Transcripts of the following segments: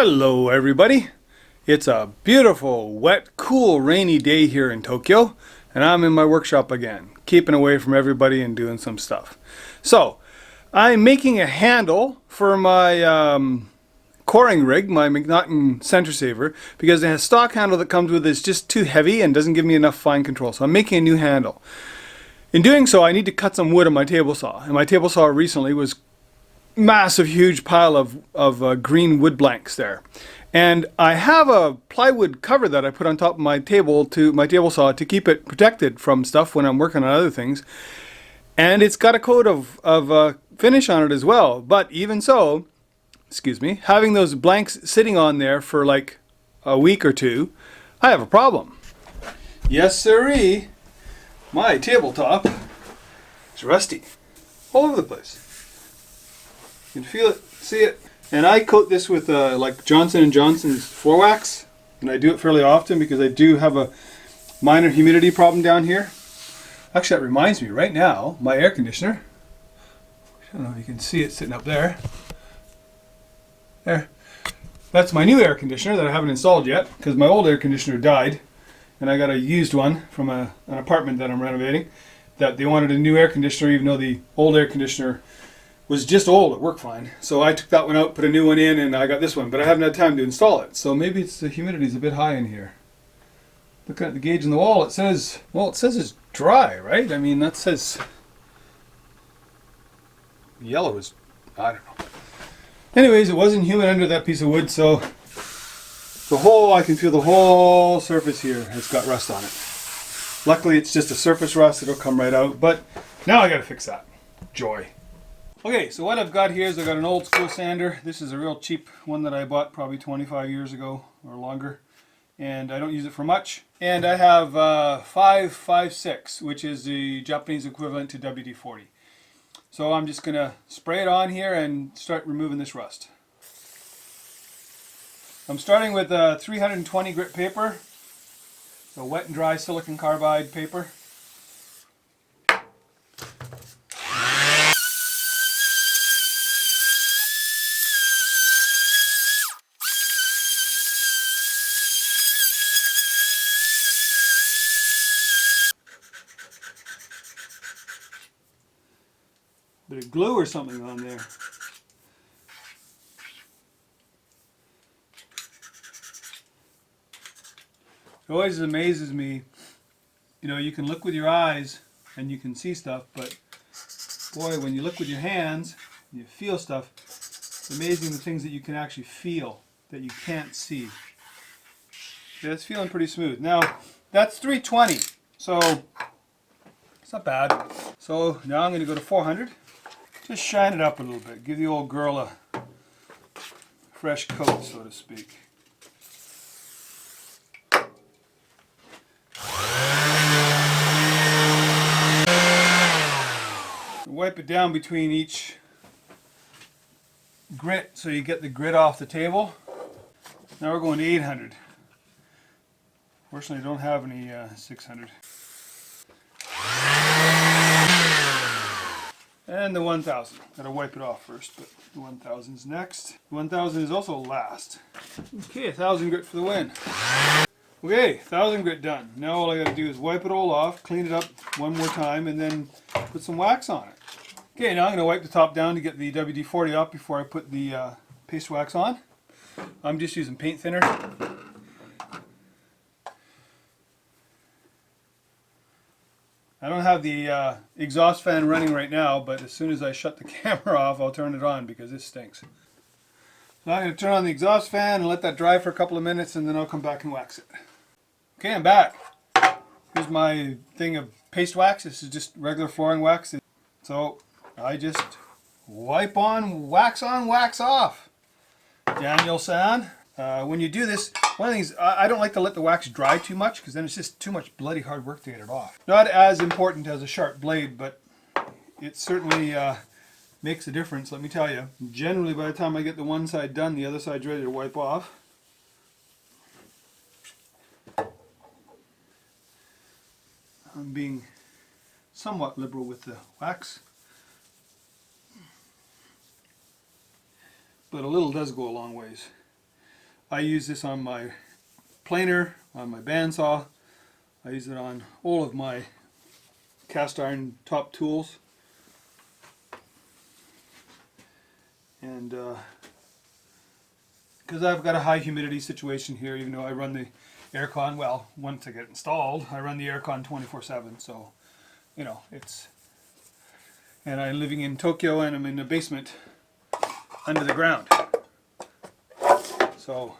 Hello everybody. It's a beautiful, wet, cool, rainy day here in Tokyo, and I'm in my workshop again, keeping away from everybody and doing some stuff. So, I'm making a handle for my coring rig, my McNaughton center saver, because the stock handle that comes with it is just too heavy and doesn't give me enough fine control. So I'm making a new handle. In doing so, I need to cut some wood on my table saw, and my table saw recently was massive huge pile of green wood blanks there, and I have a plywood cover that I put on top of my table saw to keep it protected from stuff when I'm working on other things, and it's got a coat of finish on it as well. But even so, excuse me, having those blanks sitting on there for like a week or two, I have a problem. Yes sirree, my tabletop is rusty all over the place. You can feel it, see it. And I coat this with like Johnson & Johnson's floor wax, and I do it fairly often because I do have a minor humidity problem down here. Actually, that reminds me, right now, my air conditioner, I don't know if you can see it sitting up there. There. That's my new air conditioner that I haven't installed yet because my old air conditioner died, and I got a used one from an apartment that I'm renovating, that they wanted a new air conditioner even though the old air conditioner was just old. It worked fine. So I took that one out, put a new one in, and I got this one. But I haven't had time to install it. So maybe it's the humidity's a bit high in here. Looking at the gauge on the wall, it says, well, it says it's dry, right? I mean, that says yellow is, I don't know. Anyways, it wasn't humid under that piece of wood, so I can feel the whole surface here has got rust on it. Luckily, it's just a surface rust. It'll come right out. But now I got to fix that. Joy. Okay, so what I've got here is I've got an old school sander. This is a real cheap one that I bought probably 25 years ago or longer, and I don't use it for much. And I have 556, which is the Japanese equivalent to WD-40. So I'm just going to spray it on here and start removing this rust. I'm starting with 320 grit paper, so wet and dry silicon carbide paper. Bit of glue or something on there. It always amazes me, you know, you can look with your eyes and you can see stuff, but boy, when you look with your hands, you feel stuff, it's amazing the things that you can actually feel that you can't see. Yeah, it's feeling pretty smooth. Now, that's 320, so it's not bad. So now I'm going to go to 400. Just shine it up a little bit. Give the old girl a fresh coat, so to speak. Wipe it down between each grit so you get the grit off the table. Now we're going to 800. Fortunately, I don't have any 600. And the 1000. Gotta wipe it off first, but the 1000 is next. The 1000 is also last. Okay, 1000 grit for the win. Okay, 1000 grit done. Now all I gotta do is wipe it all off, clean it up one more time, and then put some wax on it. Okay, now I'm gonna wipe the top down to get the WD-40 off before I put the paste wax on. I'm just using paint thinner. I don't have the exhaust fan running right now, but as soon as I shut the camera off, I'll turn it on because this stinks. So I'm going to turn on the exhaust fan and let that dry for a couple of minutes, and then I'll come back and wax it. Okay, I'm back. Here's my thing of paste wax. This is just regular flooring wax. So I just wipe on, wax off. Daniel-san. When you do this, one of the things, I don't like to let the wax dry too much because then it's just too much bloody hard work to get it off. Not as important as a sharp blade, but it certainly makes a difference, let me tell you. Generally, by the time I get the one side done, the other side's ready to wipe off. I'm being somewhat liberal with the wax, but a little does go a long ways. I use this on my planer, on my bandsaw. I use it on all of my cast iron top tools. And because I've got a high humidity situation here, even though I run the aircon, well, once I get it installed, I run the aircon 24/7, so, you know, it's, and I'm living in Tokyo and I'm in the basement under the ground. So,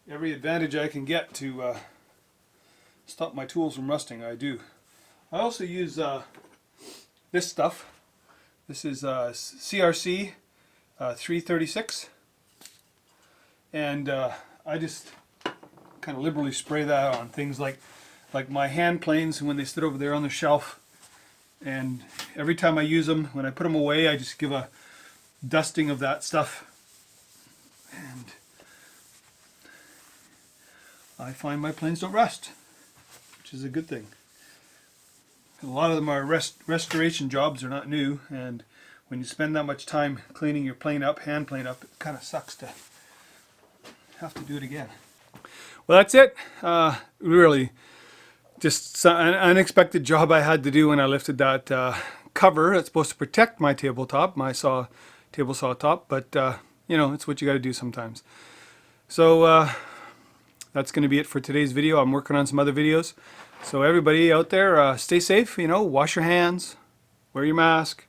every advantage I can get to stop my tools from rusting, I do. I also use this stuff. This is CRC 336. And I just kind of liberally spray that on things like my hand planes when they sit over there on the shelf. And every time I use them, when I put them away, I just give a dusting of that stuff. And I find my planes don't rust, which is a good thing. A lot of them are restoration jobs, they're not new, and when you spend that much time cleaning your plane up, hand plane up, it kind of sucks to have to do it again. Well, that's it. Really, just an unexpected job I had to do when I lifted that cover. It's supposed to protect my tabletop, my table saw top, but you know, it's what you got to do sometimes. So that's going to be it for today's video. I'm working on some other videos. So everybody out there, stay safe, you know, wash your hands, wear your mask,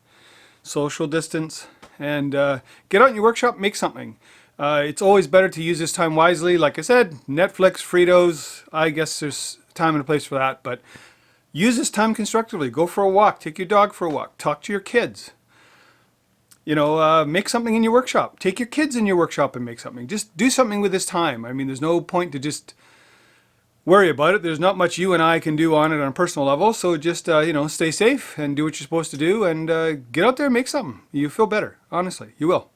social distance, and get out in your workshop, make something. It's always better to use this time wisely. Like I said, Netflix, Fritos, I guess there's time and a place for that, but use this time constructively. Go for a walk, take your dog for a walk, talk to your kids. You know, make something in your workshop. Take your kids in your workshop and make something. Just do something with this time. I mean, there's no point to just worry about it. There's not much you and I can do on it on a personal level. So just, you know, stay safe and do what you're supposed to do and get out there and make something. You feel better. Honestly, you will.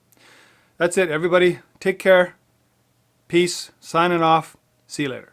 That's it, everybody. Take care. Peace. Signing off. See you later.